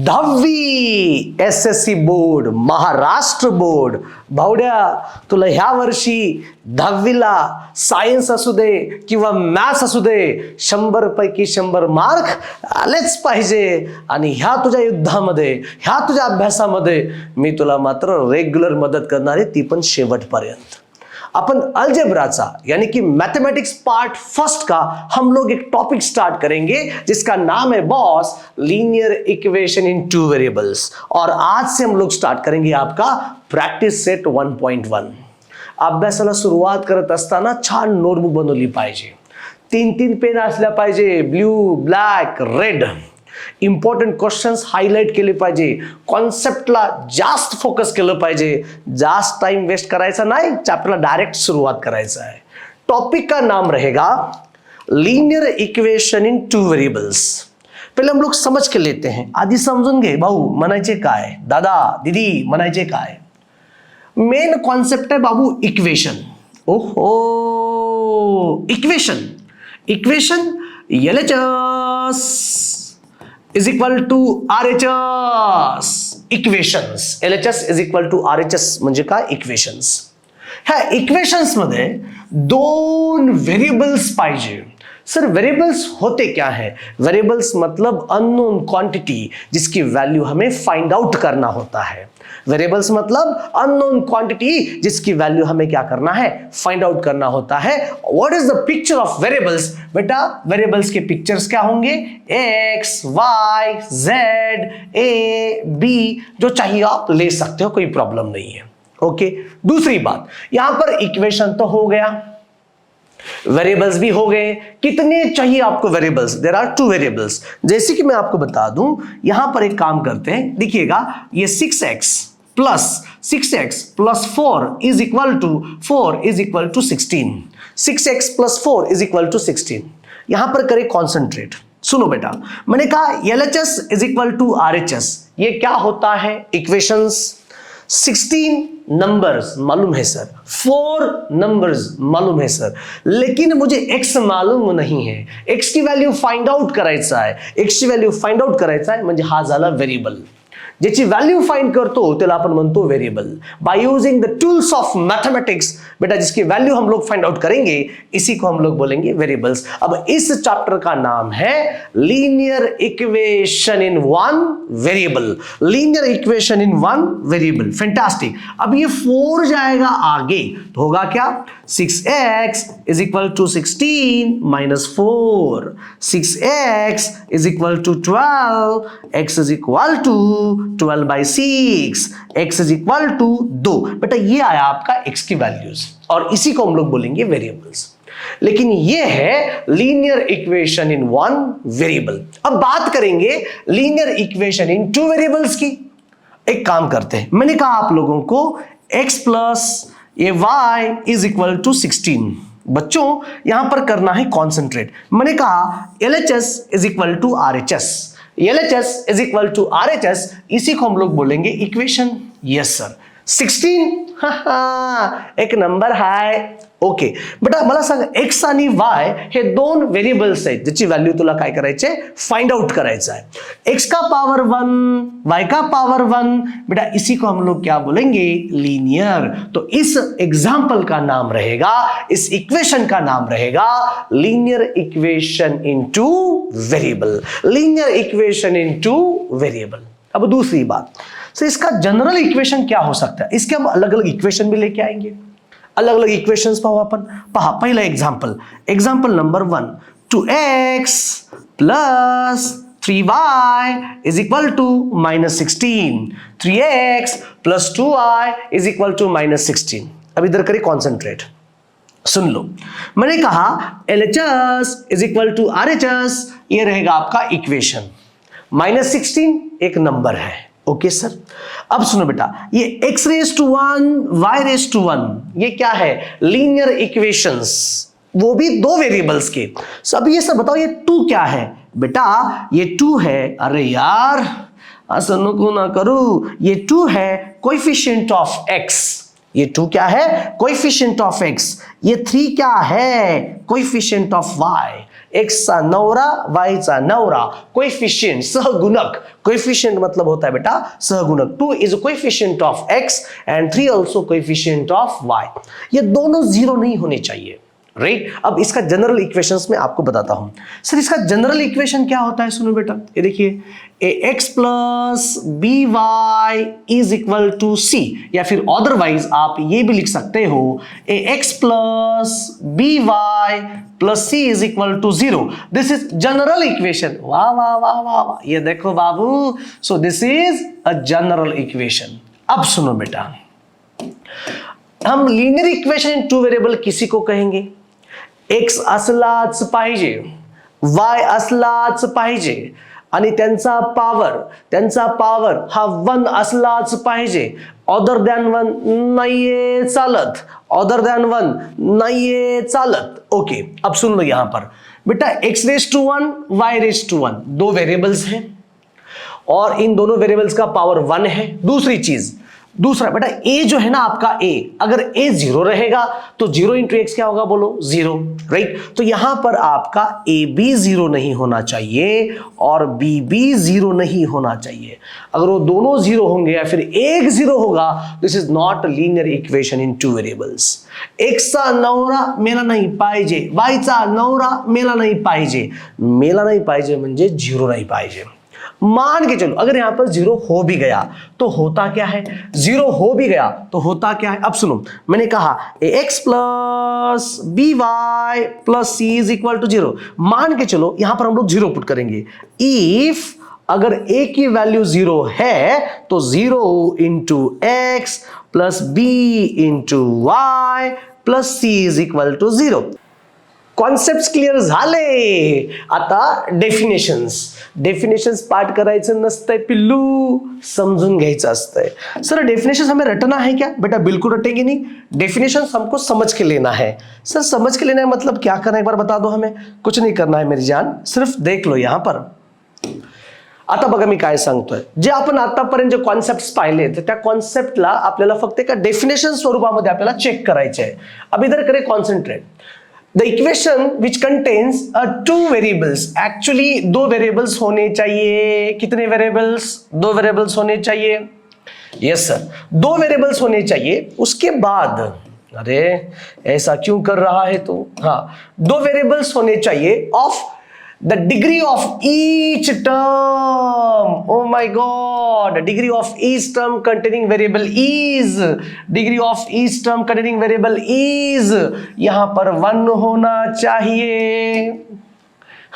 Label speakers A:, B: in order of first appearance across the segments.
A: 10वी SSC board, Maharashtra board. भावड्या, तुला ह्या वर्षी 10वीला सायन्स असू दे किंवा मॅथ्स असू दे 100 पैकी 100 मार्क आलेच पाहिजे. आणि ह्या तुझ्या युद्धामध्ये, ह्या तुझ्या अभ्यासामध्ये मी तुला मात्र रेग्युलर मदत करणार आहे, ती पण शेवटपर्यंत. अपन अलजेब्रा यानी कि मैथमेटिक्स पार्ट फर्स्ट का हम लोग एक टॉपिक स्टार्ट करेंगे जिसका नाम है boss linear equation in 2 variables. और आज से हम लोग स्टार्ट करेंगे आपका प्रैक्टिस सेट 1.1. अभ्यासाला सुरुवात करत असताना छान नोटबुक बनवली पाहिजे, 3 पेन असल्या पाहिजे, blue, black, red. Important questions highlight केले पाहिजे, कॉन्सेप्टला जास्त फोकस केलं पाहिजे, जास्त टाइम वेस्ट करायचा नाही, चॅप्टरला डायरेक्ट सुरुवात करायचा आहे. टॉपिक का नाम रहेगा लीनियर इक्वेशन इन 2 वेरिएबल्स. पहले हम लोग समझ के लेते हैं. आधी समजून घे भाऊ म्हणायचे काय, दादा दीदी म्हणायचे काय. मेन कॉन्सेप्ट आहे बाबू इक्वेशन. ओहो, equation LHS is equal to RHS. Equations, LHS is equal to RHS म्हणजे काय, इक्वेशन्स. ह्या इक्वेशन्स मध्ये 2 वेरिएबल्स पाहिजे. सर वेरिएबल्स होते क्या है? वेरिएबल्स मतलब अननोन क्वांटिटी जिसकी वैल्यू हमें फाइंड आउट करना होता है. वेरिएबल्स मतलब अननोन क्वांटिटी जिसकी वैल्यू हमें क्या करना है, फाइंड आउट करना होता है. What is the picture of variables? बेटा वेरिएबल्स के पिक्चर्स क्या होंगे? एक्स, वाई, जेड, ए, बी, जो चाहिए आप ले सकते हो, कोई प्रॉब्लम नहीं है. ओके. दूसरी बात, यहां पर इक्वेशन तो हो गया, वेरिएबल्स भी हो गए. कितने चाहिए आपको वेरिएबल्स? There are 2 variables. जैसे कि मैं आपको बता दूं, यहां पर एक काम करते हैं, देखिएगा ये 6x plus 4 is equal to 16. 6x plus 4 is equal to 16. यहां पर करें कॉन्सेंट्रेट. सुनो बेटा, मैंने कहा LHS is equal to RHS. ये क्या होता है? इक्वेशंस. 16 नंबर्स मालूम है सर, 4 नंबर्स मालूम है सर, लेकिन मुझे x मालूम नहीं है. x की व्हॅल्यू फाइंड आउट करायचा आहे. x ची व्हॅल्यू फाइंड आउट करायचा आहे म्हणजे हा झाला व्हेरिएबल. ज्याची व्हॅल्यू फाइंड करतो त्याला आपण म्हणतो variable. By using the tools of mathematics, बेटा जिसकी वैल्यू हम लोग फाइंड आउट करेंगे इसी को हम लोग बोलेंगे वेरिएबल्स. अब इस चैप्टर का नाम है लीनियर इक्वेशन इन 1 वेरिएबल. लीनियर इक्वेशन इन 1 वेरिएबल. फैंटास्टिक. अब ये 4 जाएगा आगे तो होगा क्या? 6x is equal to 16 minus 4. 6x is equal to 12. x is equal to 12 by 6. x is equal to 2. बेटा ये आया आपका x की वैल्यूज और इसी को हम लोग बोलेंगे वेरिएबल्स. लेकिन ये है लीनियर इक्वेशन इन 1 वेरिएबल. अब बात करेंगे लीनियर इक्वेशन इन 2 वेरिएबल्स की. एक काम करते हैं, मैंने कहा आप लोगों को x प्लस ये y इज इक्वल टू 16. बच्चों यहां पर करना है कॉन्सेंट्रेट. मैंने कहा LHS is equal to RHS. LHS is equal to RHS, इसी को हम लोग बोलेंगे इक्वेशन. Yes sir. 16 एक नंबर है. ओके बेटा मला सांग, x आणि y हे 2 व्हेरिएबल्स आहेत ज्याची व्हॅल्यू तुला काय करायचे, फाइंड आउट करायचं आहे. x का पावर 1, y का पावर 1, बेटा इसी को हम लोग क्या बोलेंगे, लीनियर. तो इस एग्जाम्पल का नाम रहेगा, इस इक्वेशन का नाम रहेगा linear equation in 2 variable. Linear equation in 2 variable. अब दूसरी बात, तो इसका जनरल इक्वेशन क्या हो सकता है? इसके हम अलग अलग इक्वेशन भी लेके आएंगे. अलग अलग इक्वेशन्स पाहू आपण. पहा पहिला example number 1. 2x plus 3y is equal to -16. 3x plus 2y is equal to -16. अब इधर करें कॉन्सेंट्रेट. सुन लो, मैंने कहा LHS is equal to RHS, ये रहेगा आपका इक्वेशन. -16 एक नंबर है. Okay sir. अब सुनो बेटा, ये x raise to 1, y raise to 1, ये क्या है, लीनियर इक्वेशंस, वो भी 2 वेरिएबल्स के. सब ये सब बताओ, ये 2 क्या है? बेटा ये 2 है, अरे यार ऐसा नको ना करूं, ये 2 है कोएफिशिएंट ऑफ x. ये 2 क्या है, कोएफिशिएंट ऑफ x. ये 3 क्या है, कोएफिशिएंट ऑफ y. एक्सचा नवरा वायचा नवरा, कोएफिशिएंट सहगुणक, कोएफिशिएंट मतलब होता है बेटा सहगुणक, 2 is coefficient of x and 3 also coefficient of y। ये दोनों जीरो नहीं होने चाहिए, राइट। अब इसका जनरल इक्वेशंस में आपको बताता हूं। सर इसका जनरल इक्वेशन क्या होता है, सुनो बेटा, ये देखिए ax plus B Y is equal to C, या फिर अदरवाइज आप ये भी लिख सकते हो ax plus B Y plus C is equal to 0। This is general equation. वाह वाह वाह वाह वाह, ये देखो बाबू, so this is a general equation. अब सुनो बेटा, हम linear equation in two variable किसी को कहेंगे? x असलाच पाहिजे, y असलाच पाहिजे आणि त्यांचा पावर हा 1 असलाच पाहिजे, अदर दॅन 1 नाहीये चालत, अदर दॅन 1 नाहीये चालत। ओके, अब सुन लो यहां पर बेटा, x raise to 1 y raise to 1 दो वेरिएबल्स हैं और इन दोनों वेरिएबल्स का पावर 1 है। दूसरा बेटा a जो है ना आपका a, अगर a 0 रहेगा तो 0 इंटू एक्स क्या होगा, बोलो 0, राइट। तो यहां पर आपका a भी 0 नहीं होना चाहिए और b भी 0 नहीं होना चाहिए। अगर वो दोनों 0 होंगे या फिर एक 0 होगा, this is not linear equation in two variables. x चा नवरा मेला नहीं पाहिजे, y चा नवरा मेला नहीं पाहिजे म्हणजे 0 नहीं पाहिजे। मान के चलो अगर यहां पर 0 हो भी गया तो होता क्या है, 0 हो भी गया तो होता क्या है। अब सुनो, मैंने कहा ax plus B Y plus C is equal to 0। मान के चलो यहां पर हम लोग 0 पुट करेंगे। इफ अगर a की वैल्यू 0 है तो 0 into x plus b into y plus C is equal to 0। Concept clear झाले। आता डेफिनेशंस पाठ करायचं नसतंय पिल्लू, समझून घ्यायचं असतंय। सर डेफिनेशन हमें रटना है क्या? बेटा बिल्कुल रटेंगे नहीं, डेफिनेशन हमको समझ के लेना है। सर समझ के लेना है मतलब क्या करना है, एक बार बता दो हमें। कुछ नहीं करना है मेरी जान, सिर्फ देख लो यहां पर। आता बघा मी काय सांगतोय, जे आपण आतापर्यंत जे कॉन्सेप्ट्स पाहिले तर त्या कॉन्सेप्टला आपल्याला फक्त एका डेफिनेशन स्वरूपामध्ये आपल्याला चेक करायचे आहे। अब इधर करें concentrate. The equation which contains two variables, actually दो variables होने चाहिए। कितने variables? दो variables होने चाहिए। Yes sir, दो variables होने चाहिए। उसके बाद, अरे ऐसा क्यों कर रहा है तू? हाँ, दो variables होने चाहिए of the degree of each term। Oh my God, degree of each term containing variable is, degree of each term containing variable is यहां पर 1 होना चाहिए।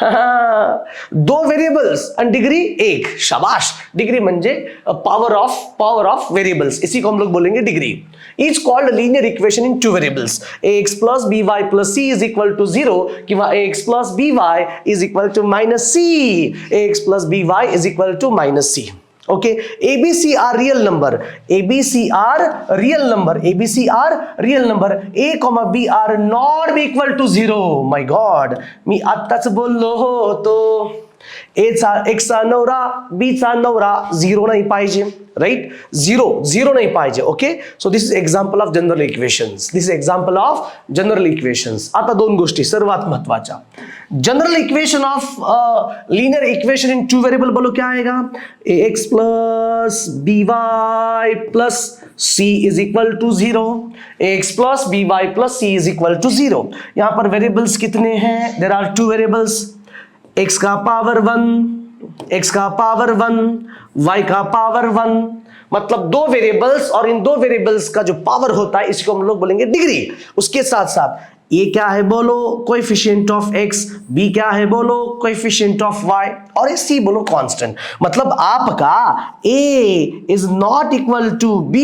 A: दो वेरिएबल्स आणि डिग्री 1, शाबाश। डिग्री म्हणजे पावर ऑफ वेरिएबल्स, इसी को हम लोग बोलेंगे degree. Is called linear equation in two variables. ax plus B Y plus C is equal to 0 किंवा ax plus B Y is equal to minus c, ax plus B Y is equal to minus c. Okay, ABC are real number, ABC are real number, A, B are not be equal to 0। My God, मी आत्ताच बोललो होतो x चा नवरा b चा नवरा 0 नाही पाहिजे, right, 0 नाही पाहिजे। Okay, so this is example of general equations. आता दोन गोष्टी सर्वात महत्वाच्या। General equation of linear equation in two variable बोलो क्या आएगा, ax plus B Y plus C is equal to 0, ax plus B Y plus C is equal to 0। यहां पर वेरिएबल्स कितने हैं? There are two variables, x का power 1, y का power 1, मतलब दो वेरिएबल्स और इन दो वेरिएबल्स का जो पावर होता है इसको हम लोग बोलेंगे डिग्री। उसके साथ साथ ये क्या है बोलो, कोएफिशिएंट ऑफ x, b क्या है बोलो, कोएफिशिएंट ऑफ y, और c बोलो कांस्टेंट। मतलब आपका a is not equal to b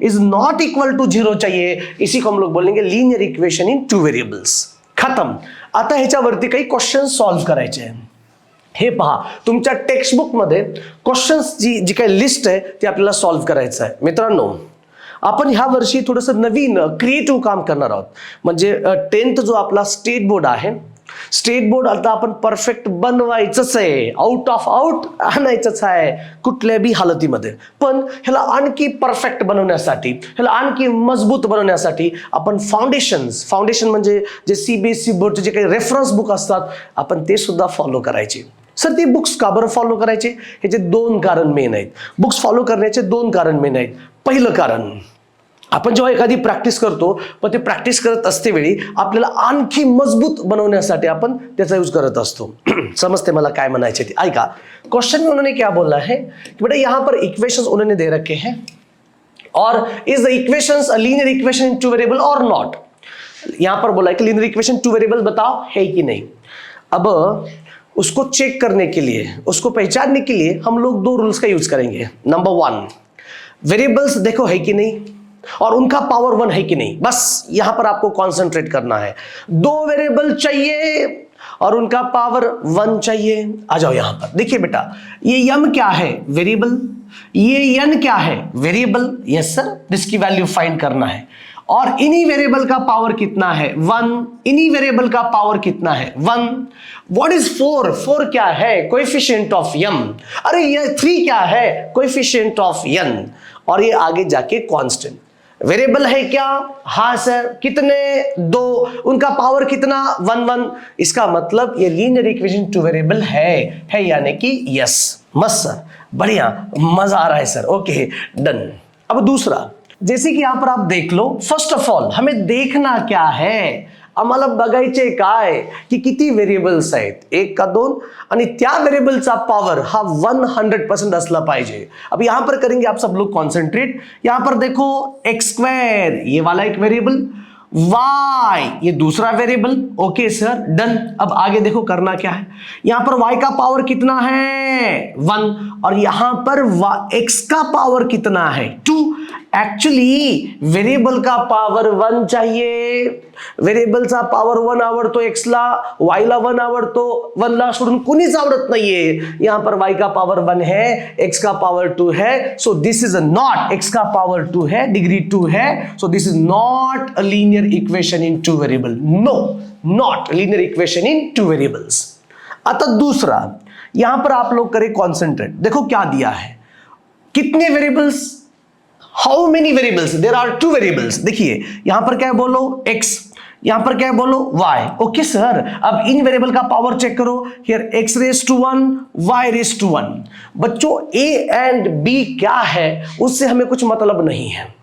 A: is not equal to 0 चाहिए, इसी को हम लोग बोलेंगे linear equation in two variables. खत्म। आता ह्याच्यावरती काही क्वेश्चन सॉल्व्ह करायचे आहे। हे पहा, तुमच्या टेक्स्टबुक मध्ये क्वेश्चन्स जी काही लिस्ट आहे ती आपल्याला सॉल्व्ह करायचं आहे। मित्रांनो, आपण ह्या वर्षी थोडंसं नवीन क्रिएटिव्ह काम करणार आहोत। म्हणजे 10th जो आपला स्टेट बोर्ड आहे स्टेट बोर्ड आता आपण परफेक्ट बनवायचंच आहे, आउट ऑफ आउट आणायचंच आहे कुठल्या बी हालतीमध्ये. पण ह्याला आणखी परफेक्ट बनवण्यासाठी, ह्याला आणखी मजबूत बनवण्यासाठी आपण फाउंडेशन म्हणजे जे सीबीएसई बोर्डचे जे काही रेफरन्स बुक असतात आपण ते सुद्धा फॉलो करायचे. सर ते बुक्स का बरं फॉलो करायचे? ह्याचे 2 कारण मेन आहेत. बुक्स फॉलो करण्याचे 2 कारण मेन आहेत. पहिलं कारण, आपण जेव्हा एखादी प्रॅक्टिस करतो पण ते प्रॅक्टिस करत असते वेळी आपल्याला आणखी मजबूत बनवण्यासाठी आपण त्याचा यूज करत असतो. समजते मला काय म्हणायचे ते? ऐका, क्वेश्चन में उन्होंने क्या बोला है कि बेटा यहाँ पर इक्वेशंस उन्होंने दे रखे हैं और is the equations a linear equation in 2 variable और नॉट. यहाँ पर बोला है कि लीनियर इक्वेशन 2 वेरिएबल बताओ है कि नहीं. अब उसको चेक करने के लिए, उसको पहचानने के लिए हम लोग 2 रूल्स का यूज करेंगे. नंबर 1, वेरिएबल्स देखो है कि नहीं और उनका पावर 1 है कि नहीं. बस यहां पर आपको कॉन्सेंट्रेट करना है. 2 वेरिएबल चाहिए और उनका पावर 1 चाहिए. आ जाओ यहां पर, देखिए बेटा ये m क्या है? वेरिएबल. ये n क्या है? वेरिएबल. यस सर, जिसकी वैल्यू फाइंड करना है. और इन्हीं वेरिएबल का पावर कितना है? 1. इन्हीं वेरिएबल का पावर कितना है? 1. What is 4? 4 क्या है? Coefficient of m. अरे ये 3 क्या है? Coefficient of n. और ये आगे जाके कांस्टेंट. वेरिएबल है क्या? हाँ सर. कितने? 2. उनका पावर कितना? 1 1. इसका मतलब ये लीनियर इक्वेशन 2 वेरिएबल है यानी कि यस. मस्त सर, बढ़िया, मजा आ रहा है सर. Okay done. अब दूसरा, जैसे कि यहां पर आप देख लो, फर्स्ट ऑफ ऑल हमें देखना क्या है? आम्हाला बघायचे काय की किती व्हेरिएबल्स आहेत, 1 का 2, आणि त्या व्हेरिएबलचा पॉवर हा 100% असला पाहिजे. अब यहां पर करेंगे आप सब लोग कॉन्सेंट्रेट. यहां पर देखो x², ये वाला एक वेरिएबल, y ये दूसरा वेरिएबल. Okay sir done. अब आगे देखो करना क्या है. यहां पर y का पावर कितना है? 1. और यहां पर x का पावर कितना है? 2. ऍक्च्युली व्हेरिएबल का पावर 1 चाहिए. व्हेरिएबलचा पावर 1 आवडतो x ला, y ला 1 आवडतो, 1 ला सोडून कुणीच आवडत नाहीये. यहां पर y का पावर 1 है, x का पावर 2 है. So this is not, x का पावर 2 है, डिग्री 2 है. So this is not a linear equation in 2 variable. No, not linear equation in 2 variables. आता दूसरा, यहां पर आप लोग करें कॉन्सेंट्रेट. देखो क्या दिया है, कितने variables, how many variables? There are 2 variables. देखिए यहां पर क्या है बोलो? x. यहां पर क्या है बोलो? y. ओके सर, अब इन वेरिएबल का पावर चेक करो. Here x⁻⁴, y⁻⁴. बच्चों a एंड b क्या है उससे हमें कुछ मतलब नहीं है.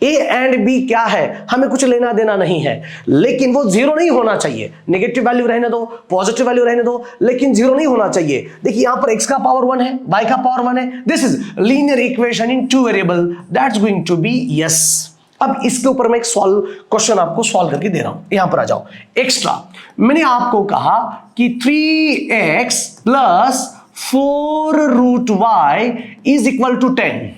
A: a एंड b क्या है हमें कुछ लेना देना नहीं है, लेकिन वो 0 नहीं होना चाहिए. नेगेटिव वैल्यू रहने दो, पॉजिटिव वैल्यू रहने दो, लेकिन 0 नहीं होना चाहिए. देखिए यहां पर x का पावर 1 है, y का पावर 1 है. This is linear equation in 2 variable. That's going to be yes. अब इसके ऊपर मैं एक क्वेश्चन आपको सॉल्व करके दे रहा हूं. यहां पर आ जाओ. एक्स्ट्रा मैंने आपको कहा कि 3x + 4√y is equal to 10.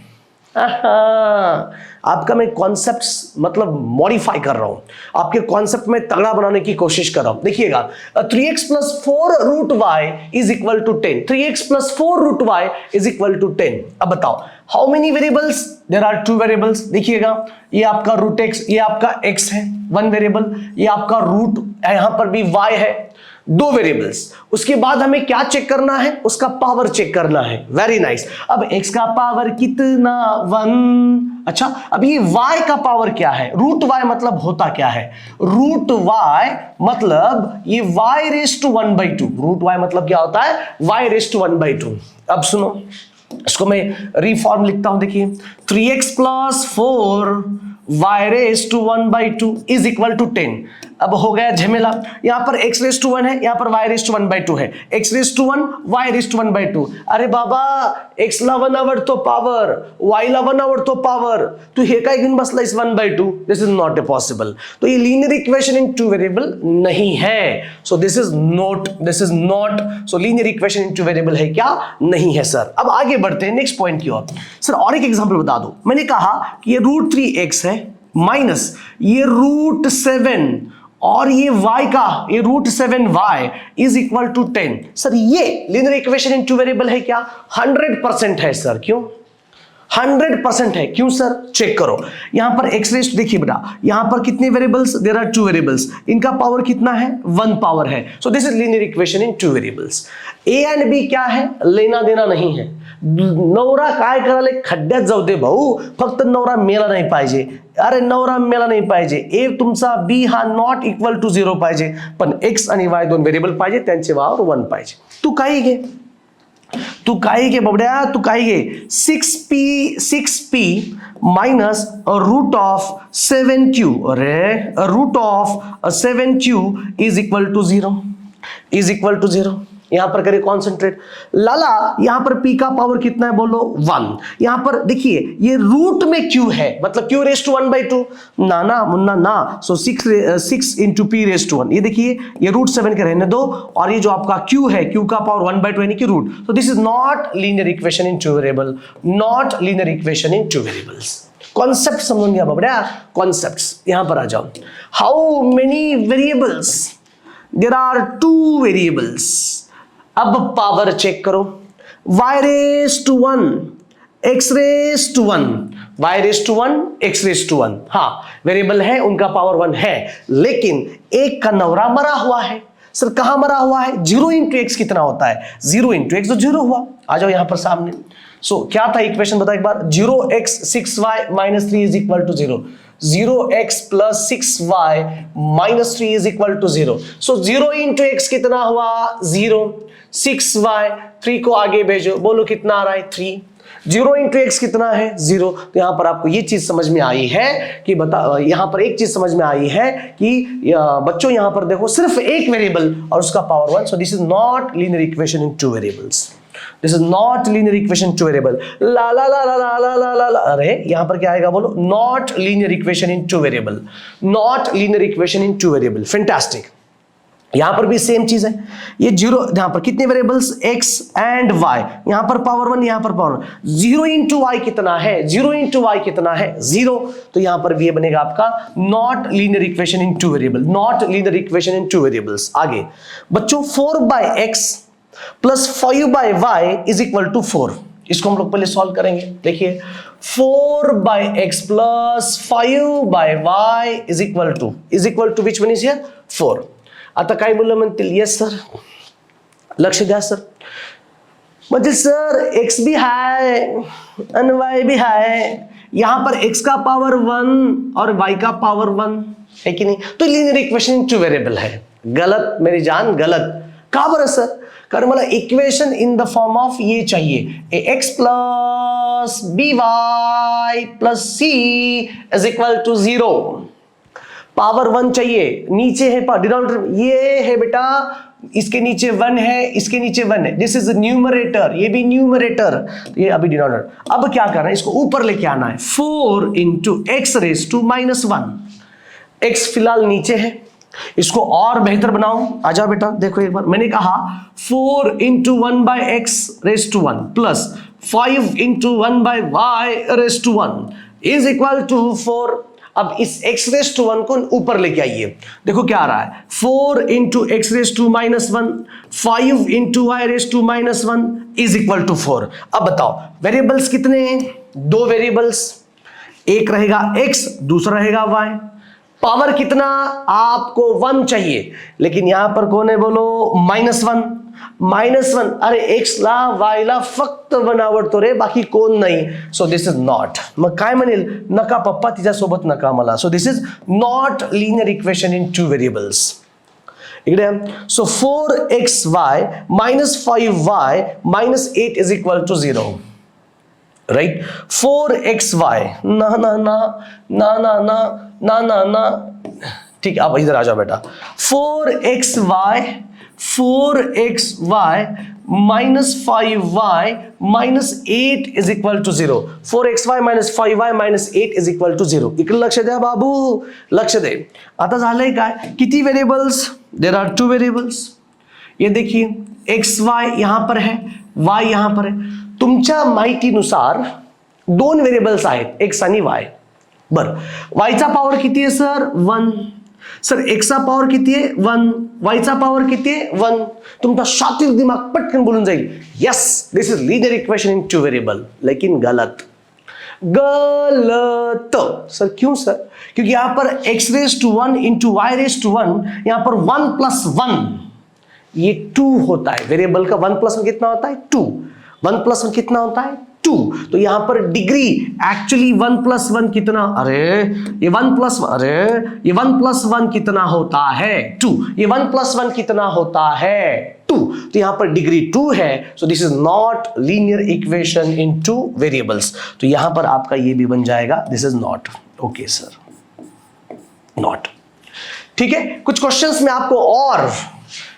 A: आपका मैं कॉन्सेप्ट मतलब मॉडिफाई कर रहा हूं, आपके कॉन्सेप्ट में तगड़ा बनाने की कोशिश कर रहा हूं. देखिएगा 3x + 4√y is equal to 10. 3x + 4√y is equal to 10. अब बताओ how many variables? There are 2 variables. देखिएगा ये आपका √x, ये आपका x है 1 वेरिएबल, ये आपका रूट यहां पर भी y है 2 वेरिएबल्स. उसके बाद हमें क्या चेक करना है? उसका पावर चेक करना है. Very nice. अब x का पावर कितना? 1. अच्छा, अब ये y का पावर क्या है? √y मतलब होता क्या है? √y मतलब ये y⁻⁴. √y मतलब क्या होता है? y⁻⁴. अब सुनो, इसको मैं रिफॉर्म लिखता हूं. देखिए 3x + 4 y⁻⁴ is equal to 10. अब हो गया झमेला. यहां पर x⁻⁴ है, यहां पर y⁻⁴ है. x⁻⁴ y⁻⁴. अरे बाबा x ला 1 आवडतो पावर, y ला 1 आवडतो पावर, तू हे काय घेऊन बसलायस 1/2? This is not possible. तो ये लीनियर इक्वेशन इन 2 वेरिएबल नहीं है. So this is not. So linear equation in 2 variable है क्या? नहीं है सर. अब आगे बढ़ते हैं नेक्स्ट पॉइंट की ओर. सर और एक एग्जांपल बता दो. मैंने कहा कि ये √3x है माइनस ये √7 और ये y का ये √7y is equal to 10. Sir ये लीनियर इक्वेशन इन 2 वेरिएबल है क्या? 100% है सर. क्यों? 100% है। क्यों सर? चेक करो, यहां पर एक्स रेस्ट देखिए बेटा, यहां पर कितने वेरिएबल्स, देयर आर 2 वेरिएबल्स, इनका पावर कितना है? 1 पावर है। So this is linear equation in 2 variables. A and b क्या है? लेना देना नाही है। नवरा काय करायला खड्ड्यात जाऊ दे भाऊ, फक्त नवरा मेला नाही पाहिजे. अरे नवरा मेला नाही पाहिजे. ए तुमचा बी हा नॉट इक्वल टू 0 पाहिजे, पण एक्स आणि वाय दोन व्हेरिएबल पाहिजे, त्यांचे वावर 1 पाहिजे. तू काही घे, तू काही घे बबड्या, तू काही घे. 6p minus root of 7q, अरे root of 7q is equal to 0, is equal to 0. यहां पर करिए कॉन्सेंट्रेट. लाला यहां पर p का पावर कितना है बोलो? 1. यहां पर देखिए ये रूट में q है, मतलब q रेस टू 1/2. ना ना मुन्ना ना. सो 6 इंटू p रेस टू 1. ये देखिए ये रूट 7 के रहने दो, और ये जो आपका q है, q का पावर 1/2 यानी कि root. So this is not linear equation in 2 variable, not linear equation in 2 variables. Concept समझ गया बबड़ा? कॉन्सेप्ट्स यहां पर आ जाओ. How many variables? There are 2 variables. अब पावर चेक करो. y raise to 1, x raise to 1, y raise to 1, x raise to 1. हाँ वेरिएबल है, उनका पावर 1 है, लेकिन एक का नवरा मरा हुआ है. सर कहां मरा हुआ है? 0 इंटू एक्स कितना होता है? 0 इंटू एक्स तो 0 हुआ. आ जाओ यहां पर सामने. सो क्या था इक्वेशन बताओ एक बार. 0x 6y minus 3 is equal to 0. 0x plus 6y minus 3 is equal to 0. सो 0 इंटू एक्स कितना हुआ? 0. 6y, 3 को आगे भेजो, बोलो कितना आ रहा है? 3. 0 इंटू एक्स कितना है? 0. तो यहां पर आपको ये चीज समझ में आई है कि यहां पर एक चीज समझ में आई है कि बच्चों यहां पर देखो सिर्फ एक वेरिएबल और उसका power 1. So this is not linear equation in 2 variables. This is not linear equation 2 variable. ला ला ला ला ला ला ला ला ला. अरे यहां पर क्या आएगा बोलो? Not linear equation in 2 variable, not linear equation in 2 variable. Fantastic. यहां पर भी सेम चीज है. ये 0, यहां पर कितने वेरिएबल्स? x and y. यहां पर पावर 1, यहां पर पावर 1. 0 इंटू वाई कितना है? 0 इंटू वाई कितना है? 0. तो यहां पर भी ये बनेगा आपका not linear equation in 2 variable, not linear equation in 2 variables. आगे बच्चों 4/x plus 5/y is equal to 4. इसको हम लोग पहले सॉल्व करेंगे. देखिए 4/x plus 5/y is equal to which one is here? 4. आता काय मुलं म्हणतील? Yes sir. लक्ष द्या सर. म्हणजे सर x भी है और y भी है, यहां पर x का पावर 1 और y का पावर 1 है कि नहीं? तो लीनियर इक्वेशन इन 2 वेरिएबल है. गलत मेरी जान, गलत. का बरं सर? कारण मला equation in the form of ये चाहिए, ax plus by plus c is equal to 0. Power 1 चाहिए. नीचे है डिनोमिनेटर, ये है बेटा, इसके नीचे 1 है, इसके नीचे 1 है. दिस इज न्यूमरेटर, ये भी न्यूमरेटर, ये अभी डिनोमिनेटर. अब क्या करना है? इसको ऊपर लेके आना है. 4 into x raise to minus 1. X फिलहाल नीचे है, इसको और बेहतर बनाओ. आ जाओ बेटा, देखो एक बार मैंने कहा 4 into 1/x raise to 1 plus 5 into 1/y raise to 1 is equal to 4. अब इस x रेस टू 1 को ऊपर लेके आइए. देखो क्या आ रहा है? 4 into x raise to minus 1, 5 into y raise to minus 1 is equal to 4. अब बताओ वेरिएबल्स कितने हैं? 2 वेरिएबल्स. एक रहेगा x, दूसरा रहेगा y. पावर कितना? आपको 1 चाहिए, लेकिन यहां पर कौन है बोलो? -1. -1. अरे x ला y ला फक्त 1 आवडतो रे, बाकी कोण नाही. So this is not. मग काय म्हणेल? नका पप्पा, तिच्यासोबत नका मला. So this is not linear equation in 2 variables. इकडे so 4xy minus 5y minus 8 is equal to 0. Right? 4xy ना ना ना ना ना ना ना ना ना. ठीक है, अब इधर आ जाओ बेटा. 4xy minus 5y minus 8 is equal to 0. 4xy minus 5y minus 8 is equal to 0. इकडे लक्ष द्या बाबू, लक्ष दे. आता झालंय काय? किती वेरिएबल्स? There are 2 variables. ये देखिए xy यहां पर है, y यहां पर है. तुमच्या माहितीनुसार 2 वेरिएबल्स आहेत, x आणि y. बर, y चा पॉवर किती आहे सर? 1. सर x चा पॉवर किती आहे? 1. y चा पॉवर किती आहे? 1. तुमचा शातिर दिमाग पटकन बोलून जाईल, yes this is linear equation in 2 variable. लेकिन गलत. गलत। सर क्यों सर? क्योंकि यहां पर x raise to 1 into y raise to 1, यहां पर 1 प्लस 1 ये 2 होता है। वेरिएबल का 1 प्लस 1 कितना होता है? 2। 1 प्लस 1 कितना होता है? 2। तो यहां पर डिग्री एक्चुअली 1 प्लस 1 कितना? अरे ये 1 प्लस, अरे ये 1 प्लस 1 कितना होता है? 2। ये 1 प्लस 1 कितना होता है? 2। तो यहां पर डिग्री 2 है। So this is not linear equation in two variables. तो यहां पर आपका ये भी बन जाएगा, this is not. Okay sir, not. ठीक है, कुछ क्वेश्चंस में आपको और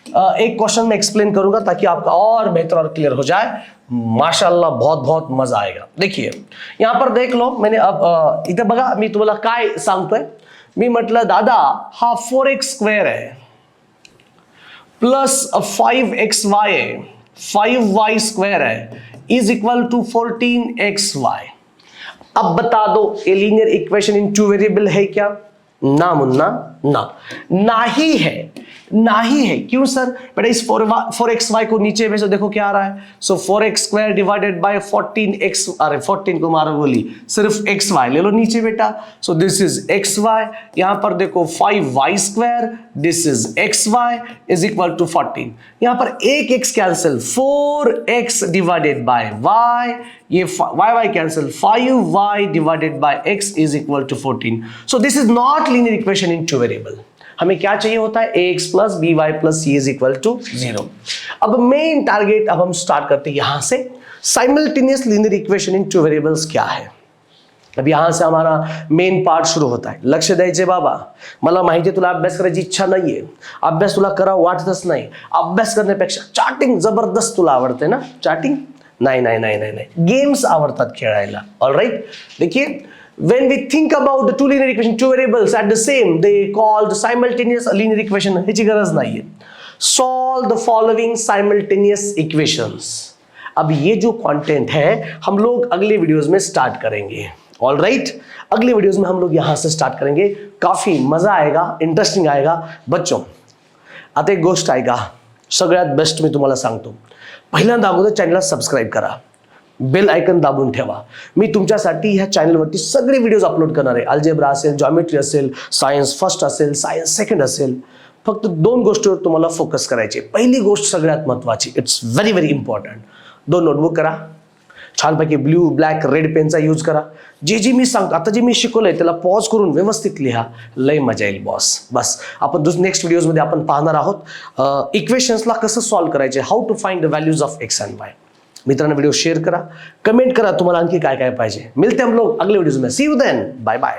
A: एक क्वेश्चन में एक्सप्लेन करूंगा ताकि आपका और बेहतर और क्लियर हो जाए। माशाल्लाह बहुत बहुत मजा आएगा। देखिए यहां पर देख लो, मैंने अब इथं बघा मी तुम्हाला काय सांगतोय। मी म्हटलं दादा हा 4x स्क्वेअर आहे प्लस 5xy आहे, 5y स्क्वेअर है इज इक्वल टू 14xy। अब बता दो ये linear equation in two variable है क्या? ना मुन्ना ना, नहीं है, नहीं है। क्यों सर? बेटा इस 4xy को नीचे में से देखो क्या आ रहा है। सो 4x square divided by 14x, अरे 14 को मारो बोली, सिर्फ xy ले लो नीचे बेटा। सो दिस इज xy, यहां पर देखो 5y square, this is xy is equal to 14। यहां पर एक x cancel, 4x divided by y, ये y cancel, 5y divided by x is equal to 14। So this is not linear equation in two variable. हमें क्या चाहिए होता है? ax plus by plus c is equal to 0। अब main target, अब हम start करते हैं यहां से। Simultaneous linear equation in two variables क्या है? अब यहां से हमारा मेन पार्ट शुरू होता है। लक्ष द्यायचे बाबा, मला माहिती आहे तुला अभ्यास करायची इच्छा नाहीये, अभ्यास तुला करावं वाटतच नाही। अभ्यास करण्यापेक्षा चॅटिंग जबरदस्त तुला आवडते ना? चॅटिंग नाही नाही नाही नाही नाही, गेम्स आवडतात खेळायला। ऑलराइट, देखिए when we think about the two linear equation, two variables at the same, they called simultaneous linear equation। ह्याची गरज नाहीये। Solve the following simultaneous equations। अब ये जो कंटेंट है हम लोग अगले वीडियोस में स्टार्ट करेंगे। ऑलराइट, अगले वीडियोस में हम लोग यहां से स्टार्ट करेंगे। काफी मजा आएगा, इंटरेस्टिंग आएगा। बच्चों आता एक गोष्ट आहे का, सगळ्यात बेस्ट मी तुम्हाला सांगतो, पहिल्यांदा अगोदर चॅनलला सबस्क्राईब करा, बेल आयकन दाबून ठेवा। मी तुमच्यासाठी ह्या चॅनलवरती सगळे व्हिडिओज अपलोड करणार आहे। अल्जेब्रा असेल, जॉमेट्री असेल, सायन्स फर्स्ट असेल, सायन्स सेकंड असेल। फक्त 2 गोष्टीवर तुम्हाला फोकस करायचे। पहिली गोष्ट सगळ्यात महत्त्वाची, it's very very important, 2 notebook करा, छानपैकी ब्ल्यू ब्लॅक रेड पेनचा यूज करा। जे मी सांगतो आता, जे मी शिकवलंय त्याला पॉज करून व्यवस्थित लिहा, लय मजा येईल बॉस। बस आपण नेक्स्ट व्हिडिओजमध्ये आपण पाहणार आहोत इक्वेशन्सला कसं सॉल्व्ह करायचे, how to find the values of X and Y. मित्रांनो व्हिडिओ शेअर करा, कमेंट करा तुम्हाला आणखी काय काय पाहिजे। मिलते हम लोग अगले वीडियोज में, सी यू देन, बाय बाय।